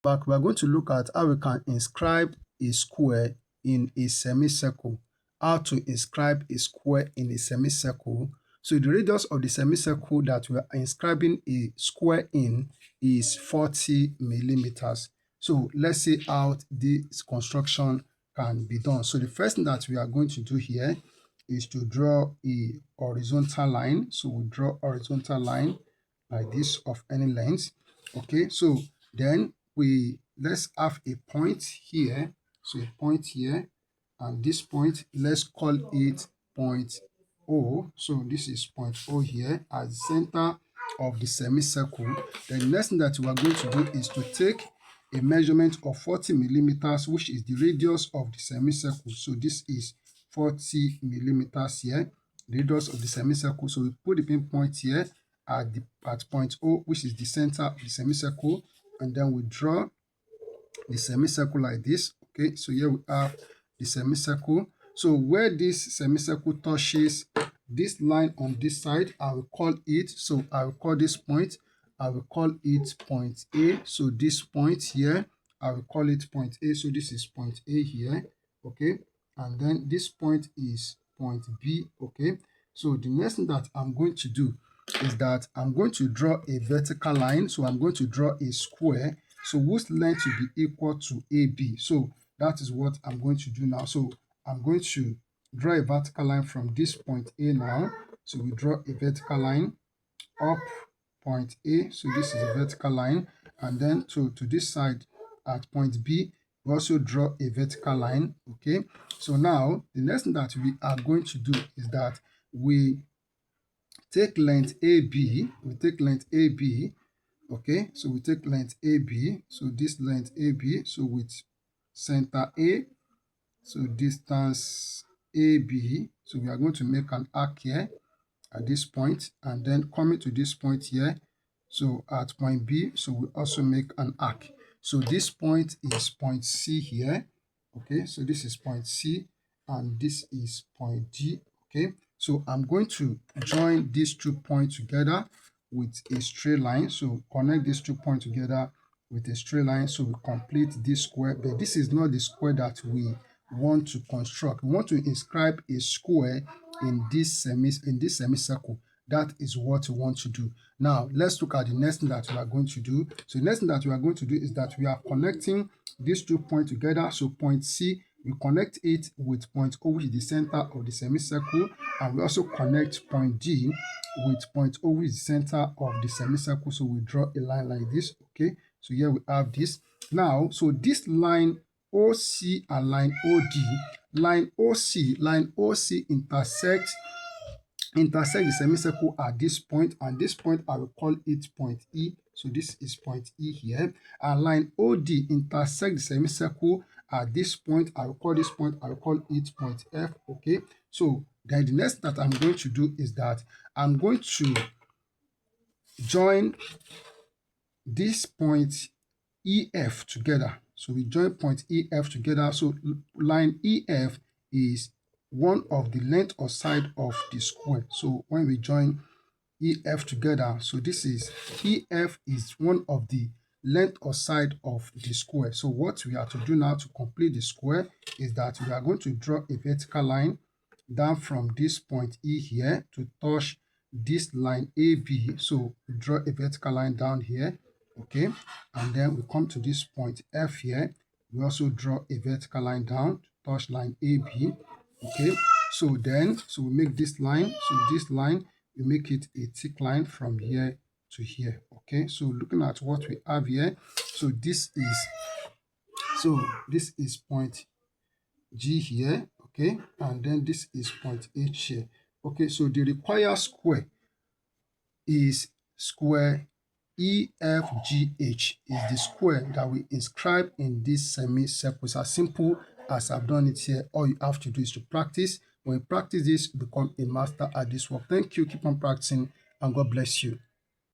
Back, we are going to look at how we can inscribe a square in a semicircle. How to inscribe a square in a semicircle. So the radius of the semicircle that we are inscribing a square in is 40 millimeters. So let's see how this construction can be done. So the first thing that we are going to do here is to draw a horizontal line. So we draw horizontal line like this of any length. Okay, so then let's have a point here. So a point here, and this point, let's call it point O. So this is point O here as the center of the semicircle. Then the next thing that we are going to do is to take a measurement of 40 millimeters, which is the radius of the semicircle. So this is 40 millimeters here, the radius of the semicircle. So we put the pinpoint here at point O, which is the center of the semicircle, and then we draw the semicircle like this. Okay, so here we have the semicircle. So where this semicircle touches this line on this side, I will call it, so I will call this point, I will call it point A. So this point here, I will call it point A. So this is point A here. Okay, and then this point is point B. Okay, so the next thing that I'm going to do is that I'm going to draw a vertical line. So I'm going to draw a square, so whose length will be equal to AB. So that is what I'm going to do now. So I'm going to draw a vertical line from this point A now. So we draw a vertical line up point A. So this is a vertical line. And then to this side at point B, we also draw a vertical line. Okay. So now the next thing that we are going to do is that we take length AB. We take length AB. Okay, so we take length AB. So this length AB, so with center A, so distance AB. So we are going to make an arc here at this point, and then coming to this point here. So at point B, so we also make an arc. So this point is point C here. Okay, so this is point C, and this is point D. Okay, so I'm going to join these 2 points together with a straight line. So connect these 2 points together with a straight line. So we complete this square, but this is not the square that we want to construct. We want to inscribe a square in this semicircle. That is what we want to do. Now let's look at the next thing that we are going to do. So the next thing that we are going to do is that we are connecting these 2 points together. So point C, we connect it with point O, which is the center of the semicircle, and we also connect point D with point O, which is the center of the semicircle. So we draw a line like this. Okay, so here we have this. Now, so this line OC and line OD, line OC intersect the semicircle at this point, and this point I will call it point E. So this is point E here, and line OD intersect the semicircle at this point. I will call this point, I will call it point F. Okay, so then the next that I'm going to do is that I'm going to join this point EF together. So we join point EF together. So line EF is one of the length or side of the square. So when we join EF together, so this is EF is one of the length or side of the square. So what we have to do now to complete the square is that we are going to draw a vertical line down from this point E here to touch this line AB. So we draw a vertical line down here. Okay, and then we come to this point F here. We also draw a vertical line down to touch line AB. Okay, so we make this line. So this line, we make it a thick line from here to here. Okay, so looking at what we have here, so this is point G here. Okay, and then this is point H here. Okay, so the required square is square EFGH, is the square that we inscribe in this semicircle. It's as simple as I've done it here. All you have to do is to practice. When you practice this, you become a master at this work. Thank you. Keep on practicing, and God bless you.